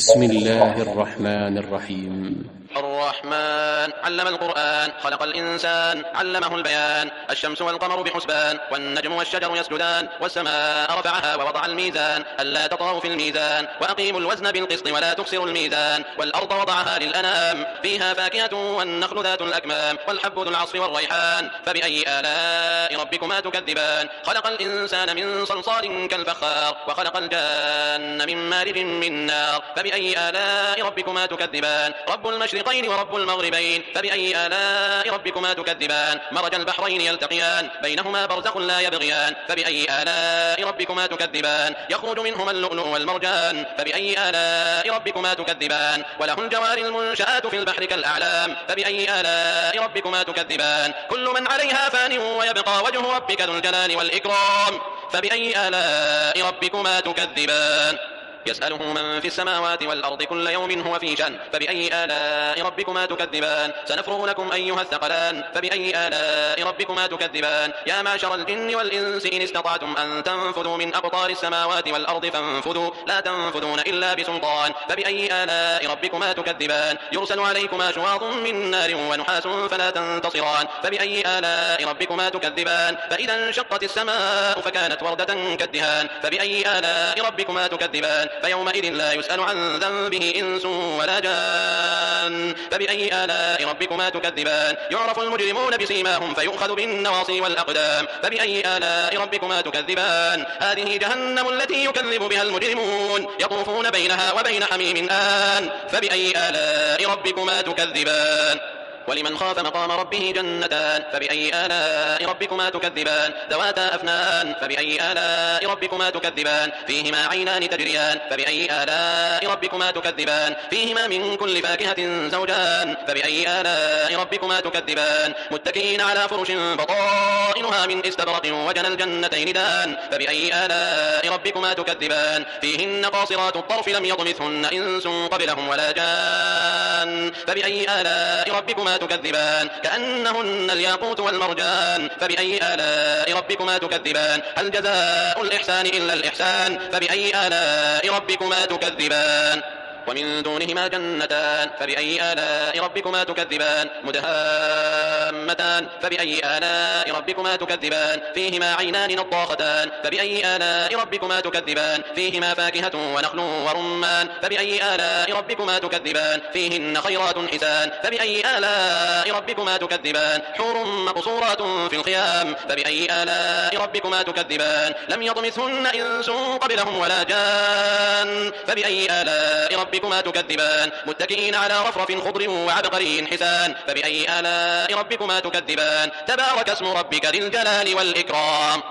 بسم الله الرحمن الرحيم. الرحمن علم القرآن خلق الإنسان علمه البيان. الشمس والقمر بحسبان والنجم والشجر يسجدان والسماء رفعها ووضع الميزان ألا تطغوا في الميزان وأقيموا الوزن بالقسط ولا تخسروا الميزان. والأرض وضعها للأنام فيها فاكهة والنخل ذات الأكمام والحب ذو العصف والريحان. فبأي آلاء ربكما تكذبان؟ خلق الإنسان من صلصال كالفخار وخلق الجان من مارج من نار. فبأي آلاء ربكما تكذبان؟ رب المشرقين ورب المغربين. فبأي آلاء ربكما تكذبان؟ مرج البحرين يلتقيان بينهما برزخ لا يبغيان. فبأي آلاء ربكما تكذبان؟ يخرج منهما اللؤلؤ والمرجان. فبأي آلاء ربكما تكذبان؟ وله الجوار المنشآت في البحر كالأعلام. فبأي آلاء ربكما تكذبان؟ كل من عليها فان ويبقى وجه ربك ذو الجلال والإكرام. فبأي آلاء ربكما تكذبان؟ يسأله من في السماوات والأرض كل يوم هو في شأن. فبأي آلاء ربكما تكذبان؟ سنفرغ لكم أيها الثقلان. فبأي آلاء ربكما تكذبان؟ يا معشر الجن والإنس إن استطعتم أن تنفذوا من أقطار السماوات والأرض فانفذوا لا تنفذون إلا بسلطان. فبأي آلاء ربكما تكذبان؟ يرسل عليكما شواظ من نار ونحاس فلا تنتصران. فبأي آلاء ربكما تكذبان؟ فإذا انشقت السماء فكانت وردة كالدهان. فبأي آلاء ربكما تكذبان؟ فيومئذ لا يسأل عن ذنبه إنس ولا جان. فبأي آلاء ربكما تكذبان؟ يعرف المجرمون بسيماهم فيؤخذ بالنواصي والأقدام. فبأي آلاء ربكما تكذبان؟ هذه جهنم التي يكذب بها المجرمون يطوفون بينها وبين حميم آن. فبأي آلاء ربكما تكذبان؟ ولمن خاف مقام ربه جنتان. فبأي آلاء ربكما تكذبان؟ ذواتا أفنان. فبأي آلاء ربكما تكذبان؟ فيهما عينان تجريان. فبأي آلاء ربكما تكذبان؟ فيهما من كل فاكهة زوجان. فبأي آلاء ربكما تكذبان؟ متكئين على فرش بطائنها من استبرق وجنى الجنتين دان. فبأي آلاء ربكما تكذبان؟ فيهن قاصرات الطرف لم يطمثهن إنس قبلهم ولا جان. فبأي آلاء ربكما تكذبان؟ كأنهن الياقوت والمرجان. فبأي آلاء ربكما تكذبان؟ هل جزاء الإحسان إلا الإحسان؟ فبأي آلاء ربكما تكذبان؟ ومن دونهما جنتان. فبأي آلاء ربكما تكذبان؟ مدهامتان. فبأي آلاء ربكما تكذبان؟ فيهما عينان نضاختان. فبأي آلاء ربكما تكذبان؟ فيهما فاكهة ونخل ورمان. فبأي آلاء ربكما تكذبان؟ فيهن خيرات حسان. فبأي آلاء ربكما تكذبان؟ حور مقصورات في الخيام. فبأي آلاء ربكما تكذبان؟ لم يطمثهن إنس قبلهم ولا جان. فبأي آلاء ربكما تكذبان؟ متكئين على رفرف خضر وعبقري حسان. فبأي آلاء ربكما تكذبان؟ تبارك اسم ربك ذي الجلال والإكرام.